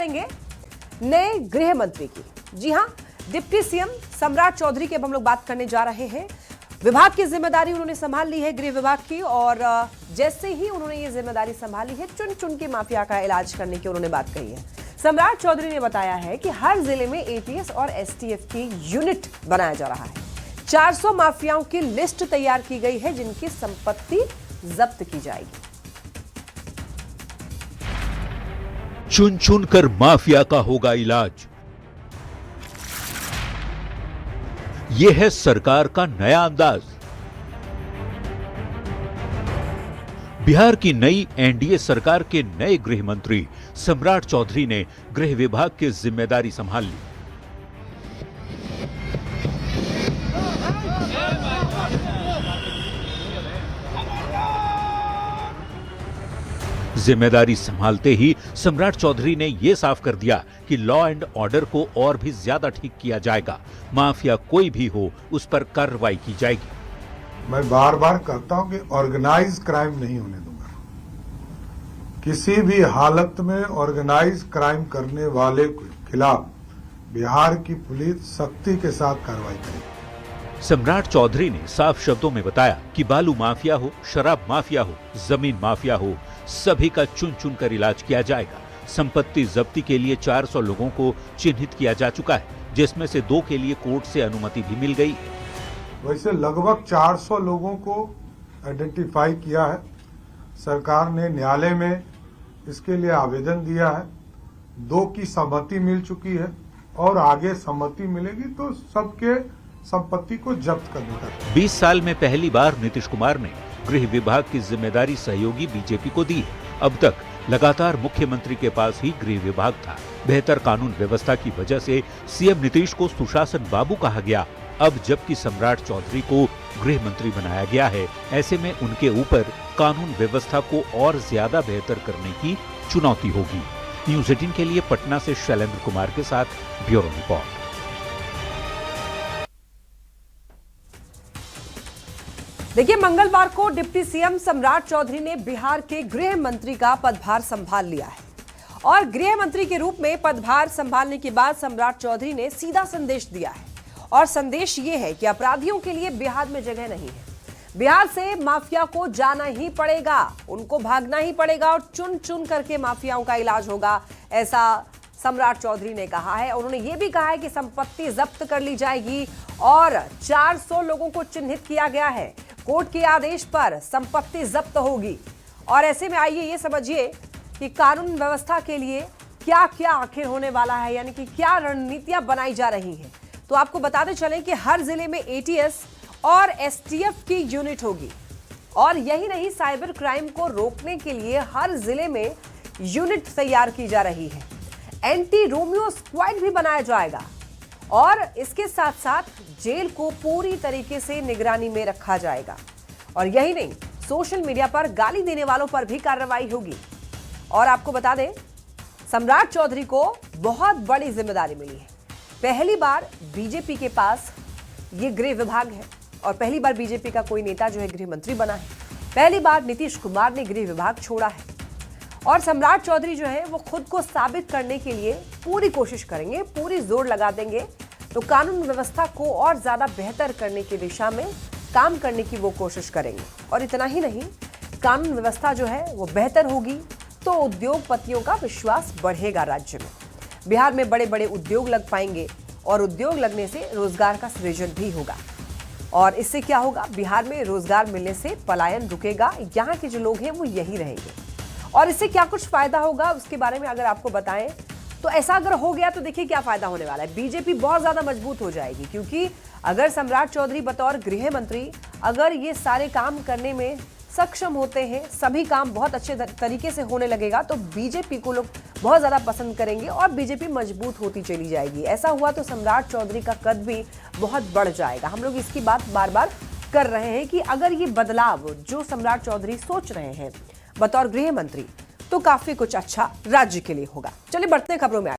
करेंगे नए गृह मंत्री की। जी हां, डिप्टी सीएम सम्राट चौधरी की अब हम लोग बात करने जा रहे हैं। विभाग की जिम्मेदारी उन्होंने संभाल ली है, गृह विभाग की, और जैसे ही उन्होंने ये जिम्मेदारी संभाली है, चुन चुन के माफिया का इलाज करने की उन्होंने बात कही है। सम्राट चौधरी ने बताया है कि हर जिले में एटीएस और एसटीएफ की यूनिट बनाया जा रहा है। 400 माफियाओं की लिस्ट तैयार की गई है जिनकी संपत्ति जब्त की जाएगी। चुन चुन कर माफिया का होगा इलाज, यह है सरकार का नया अंदाज। बिहार की नई एनडीए सरकार के नए गृह मंत्री सम्राट चौधरी ने गृह विभाग की जिम्मेदारी संभाल ली। जिम्मेदारी संभालते ही सम्राट चौधरी ने यह साफ कर दिया कि लॉ एंड ऑर्डर को और भी ज्यादा ठीक किया जाएगा। माफिया कोई भी हो, उस पर कार्रवाई की जाएगी। मैं बार बार कहता हूं कि ऑर्गेनाइज क्राइम नहीं होने दूंगा। किसी भी हालत में ऑर्गेनाइज क्राइम करने वाले के खिलाफ बिहार की पुलिस सख्ती के साथ कार्रवाई करेगी। सम्राट चौधरी ने साफ शब्दों में बताया कि बालू माफिया हो, शराब माफिया हो, जमीन माफिया हो, सभी का चुन चुन कर इलाज किया जाएगा। संपत्ति जब्ती के लिए 400 लोगों को चिन्हित किया जा चुका है, जिसमें से 2 के लिए कोर्ट से अनुमति भी मिल गई है। वैसे लगभग 400 लोगों को आइडेंटिफाई किया है। सरकार ने न्यायालय में इसके लिए आवेदन दिया है। 2 की सहमति मिल चुकी है और आगे सहमति मिलेगी तो सबके संपत्ति को जब्त करने का। 20 साल में पहली बार नीतीश कुमार ने गृह विभाग की जिम्मेदारी सहयोगी बीजेपी को दी है। अब तक लगातार मुख्यमंत्री के पास ही गृह विभाग था। बेहतर कानून व्यवस्था की वजह से सीएम नीतीश को सुशासन बाबू कहा गया। अब जबकि सम्राट चौधरी को गृह मंत्री बनाया गया है, ऐसे में उनके ऊपर कानून व्यवस्था को और ज्यादा बेहतर करने की चुनौती होगी। न्यूज़ 18 के लिए पटना से शैलेंद्र कुमार के साथ ब्यूरो रिपोर्ट। देखिए, मंगलवार को डिप्टी सीएम सम्राट चौधरी ने बिहार के गृह मंत्री का पदभार संभाल लिया है और गृह मंत्री के रूप में पदभार संभालने के बाद सम्राट चौधरी ने सीधा संदेश दिया है और संदेश ये है कि अपराधियों के लिए बिहार में जगह नहीं है। बिहार से माफिया को जाना ही पड़ेगा, उनको भागना ही पड़ेगा और चुन चुन करके माफियाओं का इलाज होगा, ऐसा सम्राट चौधरी ने कहा है। उन्होंने ये भी कहा है कि संपत्ति जब्त कर ली जाएगी और 400 लोगों को चिन्हित किया गया है। कोर्ट के आदेश पर संपत्ति जब्त होगी। और ऐसे में आइए ये समझिए कि कानून व्यवस्था के लिए क्या क्या आखिर होने वाला है, यानी कि क्या रणनीतियां बनाई जा रही हैं। तो आपको बताते चलें कि हर जिले में एटीएस और एसटीएफ की यूनिट होगी और यही नहीं, साइबर क्राइम को रोकने के लिए हर जिले में यूनिट तैयार की जा रही है। एंटी रोमियो स्क्वाड भी बनाया जाएगा और इसके साथ साथ जेल को पूरी तरीके से निगरानी में रखा जाएगा। और यही नहीं, सोशल मीडिया पर गाली देने वालों पर भी कार्रवाई होगी। और आपको बता दें, सम्राट चौधरी को बहुत बड़ी जिम्मेदारी मिली है। पहली बार बीजेपी के पास ये गृह विभाग है और पहली बार बीजेपी का कोई नेता जो है गृह मंत्री बना है। पहली बार नीतीश कुमार ने गृह विभाग छोड़ा है और सम्राट चौधरी जो है वो खुद को साबित करने के लिए पूरी कोशिश करेंगे, पूरी जोर लगा देंगे। तो कानून व्यवस्था को और ज्यादा बेहतर करने की दिशा में काम करने की वो कोशिश करेंगे। और इतना ही नहीं, कानून व्यवस्था जो है वो बेहतर होगी तो उद्योगपतियों का विश्वास बढ़ेगा। राज्य में बिहार में बड़े बड़े उद्योग लग पाएंगे और उद्योग लगने से रोजगार का सृजन भी होगा। और इससे क्या होगा, बिहार में रोजगार मिलने से पलायन रुकेगा, यहाँ के जो लोग हैं वो यही रहेंगे। और इससे क्या कुछ फायदा होगा उसके बारे में अगर आपको बताएं तो ऐसा अगर हो गया तो देखिए क्या फायदा होने वाला है। बीजेपी बहुत ज्यादा मजबूत हो जाएगी, क्योंकि अगर सम्राट चौधरी बतौर गृह मंत्री अगर ये सारे काम करने में सक्षम होते हैं, सभी काम बहुत अच्छे तरीके से होने लगेगा, तो बीजेपी को लोग बहुत ज्यादा पसंद करेंगे और बीजेपी मजबूत होती चली जाएगी। ऐसा हुआ तो सम्राट चौधरी का कद भी बहुत बढ़ जाएगा। हम लोग इसकी बात बार बार कर रहे हैं कि अगर ये बदलाव जो सम्राट चौधरी सोच रहे हैं बतौर गृह मंत्री, तो काफी कुछ अच्छा राज्य के लिए होगा। चलिए बढ़ते हैं खबरों में।